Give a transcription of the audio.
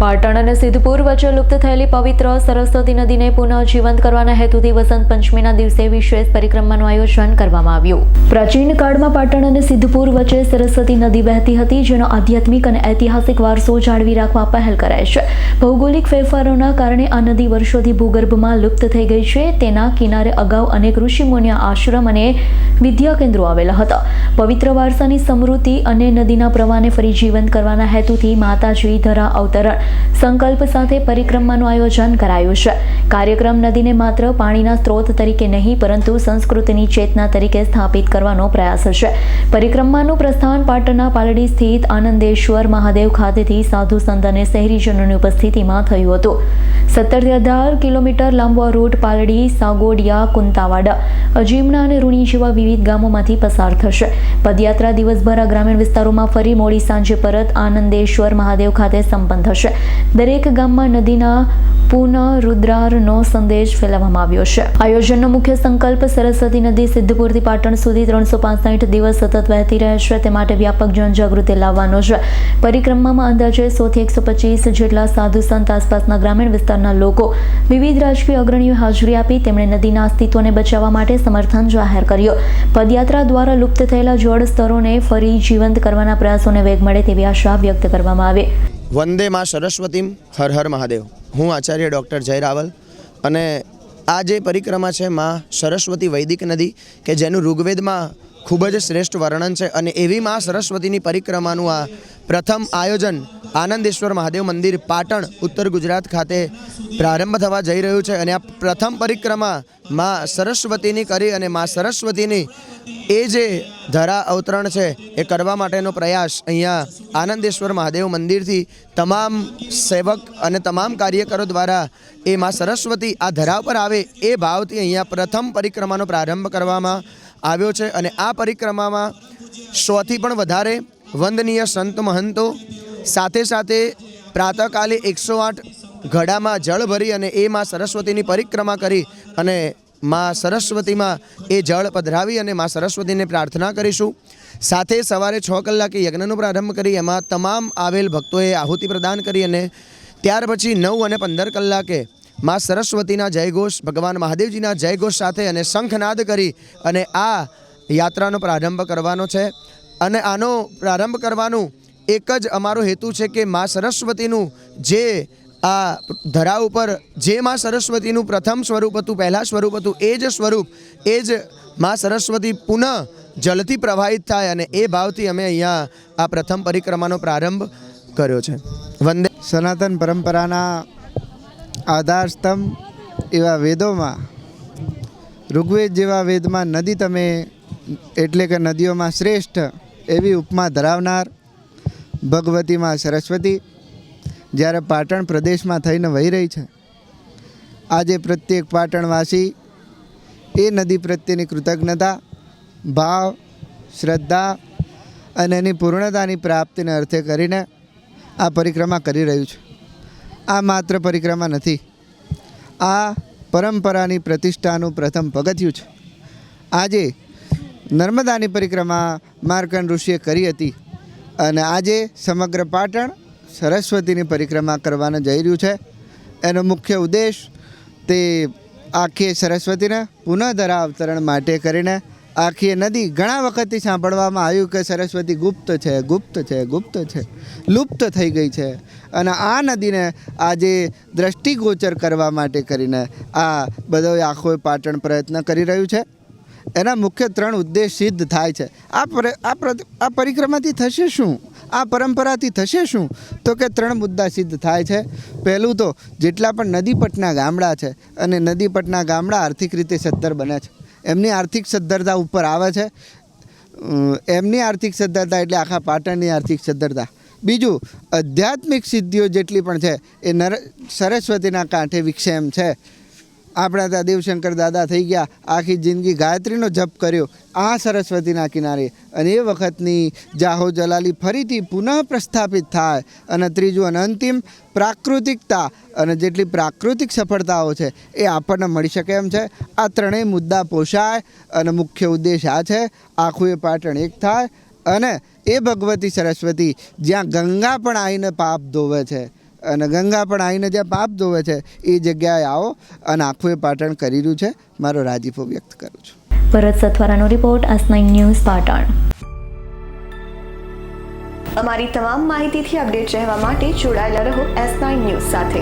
પાટણ અને સિદ્ધપુર વચ્ચે લુપ્ત થયેલી પવિત્ર સરસ્વતી નદીને પુનઃજીવંત કરવાના હેતુથી વસંત પંચમીના દિવસે વિશેષ પરિક્રમાનું આયોજન કરવામાં આવ્યું। પ્રાચીન કાળમાં પાટણ અને સિદ્ધપુર વચ્ચે સરસ્વતી નદી વહેતી હતી, જેનો આધ્યાત્મિક અને ઐતિહાસિક વારસો જાળવી રાખવા પહેલ કરાય છે। ભૌગોલિક ફેરફારોના કારણે આ નદી વર્ષોથી ભૂગર્ભમાં લુપ્ત થઈ ગઈ છે। તેના કિનારે અગાઉ અનેક ઋષિમુનિ આશ્રમ અને વિદ્યા કેન્દ્રો આવેલા હતા। પવિત્ર વારસાની સમૃદ્ધિ અને નદીના પ્રવાહને ફરી જીવંત કરવાના હેતુથી માતાજી ધરા અવતરણ સંકલ્પ સાથે પરિક્રમાનું આયોજન કરાયું છે। કાર્યક્રમ નદીને માત્ર પાણીના સ્ત્રોત તરીકે નહીં, પરંતુ સંસ્કૃતિની ચેતના તરીકે સ્થાપિત કરવાનો પ્રયાસ છે। પરિક્રમાનું પ્રસ્થાન પાટણના પાલડી સ્થિત આનંદેશ્વર મહાદેવ ખાતેથી સાધુ સંત અને શહેરીજનોની ઉપસ્થિતિમાં થયું હતું। 17 થી 18 કિલોમીટર લાંબો રૂટ પાલડી, સાગોડિયા, કુંતાવાડા, અજીમણા અને રૂણી જેવા વિવિધ ગામોમાંથી પસાર થશે। પદયાત્રા દિવસભર ગ્રામીણ વિસ્તારોમાં ફરી મોડી સાંજે પરત આનંદેશ્વર મહાદેવ ખાતે સંપન્ન થશે। દરેક ગામમાં નદીના પુનરુદ્ધારનો સંદેશ ફેલાવવામાં આવ્યો છે। આયોજનનો મુખ્ય સંકલ્પ સરસ્વતી નદી સિદ્ધપુરથી પાટણ સુધી 365 દિવસ સતત વહેતી રહે છે, તે માટે વ્યાપક જનજાગૃતિ લાવવાનો છે। પરિક્રમામાં અંદાજે 100 થી 125 જેટલા સાધુ સંત, આસપાસના ગ્રામીણ વિસ્તારના લોકો, વિવિધ રાજકીય અગ્રણીઓ હાજરી આપી તેમણે નદીના અસ્તિત્વને બચાવવા માટે સમર્થન જાહેર કર્યું। પદયાત્રા દ્વારા લુપ્ત થયેલા જળ સ્તરોને ફરી જીવંત કરવાના પ્રયાસોને વેગ મળે તેવી આશા વ્યક્ત કરવામાં આવી। વંદે માં સરસ્વતીમ, હર હર મહાદેવ। હું આચાર્ય ડૉક્ટર જય રાવલ અને આ જે પરિક્રમા છે માં સરસ્વતી વૈદિક નદી કે જેનું ઋગ્વેદમાં ખૂબ જ શ્રેષ્ઠ વર્ણન છે, અને એવી માં સરસ્વતીની પરિક્રમાનું આ પ્રથમ આયોજન આનંદેશ્વર મહાદેવ મંદિર પાટણ ઉત્તર ગુજરાત ખાતે પ્રારંભ થવા જઈ રહ્યું છે। અને આ પ્રથમ પરિક્રમા માં સરસ્વતીની કરી અને માં સરસ્વતીની એ જે ધરા અવતરણ છે એ કરવા માટેનો પ્રયાસ અહીંયા આનંદેશ્વર મહાદેવ મંદિરથી તમામ સેવક અને તમામ કાર્યકરો દ્વારા એ માં સરસ્વતી આ ધરા પર આવે એ ભાવથી અહીંયા પ્રથમ પરિક્રમાનો પ્રારંભ કરવામાં આવ્યો છે। અને આ પરિક્રમામાં 100 થી પણ વધારે વંદનીય સંત મહંતો, સાથે સાથે પ્રાતઃકાલે 108 ઘડામાં જળ ભરી અને એ માં સરસ્વતીની પરિક્રમા કરી અને માં સરસ્વતીમાં એ જળ પધરાવી અને માં સરસ્વતીને પ્રાર્થના કરીશું। સાથે સવારે 6 કલાકે યજ્ઞનો પ્રારંભ કરી એમાં તમામ આવેલ ભક્તોએ આહુતિ પ્રદાન કરી અને ત્યાર પછી 9 અને 15 કલાકે માં સરસ્વતીના જયઘોષ, ભગવાન મહાદેવજીના જયઘોષ સાથે અને શંખનાદ કરી અને આ યાત્રાનો પ્રારંભ કરવાનો છે। અને આનો પ્રારંભ કરવાનું એક જ અમારો હેતુ છે કે માં સરસ્વતીનું જે આ ધરા ઉપર જે માં સરસ્વતીનું પ્રથમ સ્વરૂપ હતું, પહેલાં સ્વરૂપ હતું, એ જ સ્વરૂપ, એ જ માં સરસ્વતી પુનઃ જલથી પ્રવાહિત થાય અને એ ભાવથી અમે અહીંયા આ પ્રથમ પરિક્રમાનો પ્રારંભ કર્યો છે। વંદે સનાતન પરંપરાના આધારસ્તંભ એવા વેદોમાં ઋગ્વેદ જેવા વેદમાં નદી તમે એટલે કે નદીઓમાં શ્રેષ્ઠ એવી ઉપમા ધરાવનાર ભગવતીમાં સરસ્વતી જ્યારે પાટણ પ્રદેશમાં થઈને વહી રહી છે, આજે પ્રત્યેક પાટણવાસી એ નદી પ્રત્યેની કૃતજ્ઞતા ભાવ, શ્રદ્ધા અને એની પૂર્ણતાની પ્રાપ્તિને અર્થે કરીને આ પરિક્રમા કરી રહ્યું છે। આ માત્ર પરિક્રમા નથી, આ પરંપરાની પ્રતિષ્ઠાનું પ્રથમ પગથિયું છે। આજે નર્મદાની પરિક્રમા માર્કંડ ઋષિએ કરી હતી અને આજે સમગ્ર પાટણ સરસ્વતીની પરિક્રમા કરવાને જઈ રહ્યું છે। એનો મુખ્ય ઉદ્દેશ તે આખી સરસ્વતીને પુનઃ ધરા અવતરણ માટે કરીને આખી નદી ઘણા વખતથી સાંભળવામાં આવ્યું કે સરસ્વતી ગુપ્ત છે, ગુપ્ત છે, ગુપ્ત છે, લુપ્ત થઈ ગઈ છે, અને આ નદીને આજે દ્રષ્ટિગોચર કરવા માટે કરીને આ બધો આખો પાટણ પ્રયત્ન કરી રહ્યું છે। એના મુખ્ય 3 ઉદ્દેશ સિદ્ધ થાય છે। આ પરિક્રમાથી થશે શું, આ પરંપરાથી થશે શું, તો કે 3 મુદ્દા સિદ્ધ થાય છે। પહેલું તો જેટલા પણ નદીપટના ગામડા છે અને નદીપટના ગામડા આર્થિક રીતે સદ્ધર બને છે, એમની આર્થિક સદ્ધરતા ઉપર આવે છે। એમની આર્થિક સદ્ધરતા એટલે આખા પાટણની આર્થિક સદ્ધરતા। બીજું, આધ્યાત્મિક સિદ્ધિઓ જેટલી પણ છે એ સરસ્વતીના કાંઠે વિક્ષેમ છે। આપણા ત્યાં દેવશંકર દાદા થઈ ગયા, આખી જિંદગી ગાયત્રીનો જપ કર્યો આ સરસ્વતીના કિનારે, અને એ વખતની જાહો જલાલી ફરીથી પુનઃ પ્રસ્થાપિત થાય। અને ત્રીજું અને અંતિમ, પ્રાકૃતિકતા અને જેટલી પ્રાકૃતિક સફળતાઓ છે એ આપણને મળી શકે એમ છે। આ 3 મુદ્દા પોષાય અને મુખ્ય ઉદ્દેશ આ છે, આખું એ પાટણ એક થાય અને એ ભગવતી સરસ્વતી જ્યાં ગંગા પણ આવીને પાપ ધોવે છે, અને ગંગા પણ આવીને જ્યાં પાપ ધોવે છે એ જગ્યાએ આવો અને આખું એ પાટણ કરી રહ્યું છે. મારો રાજીપો વ્યક્ત કરું છું. ભરત સથવારાનો રિપોર્ટ, S9 ન્યૂઝ, પાટણ. અમારી તમામ માહિતીથી અપડેટ રહેવા માટે જોડાયેલા રહો S9 ન્યૂઝ સાથે.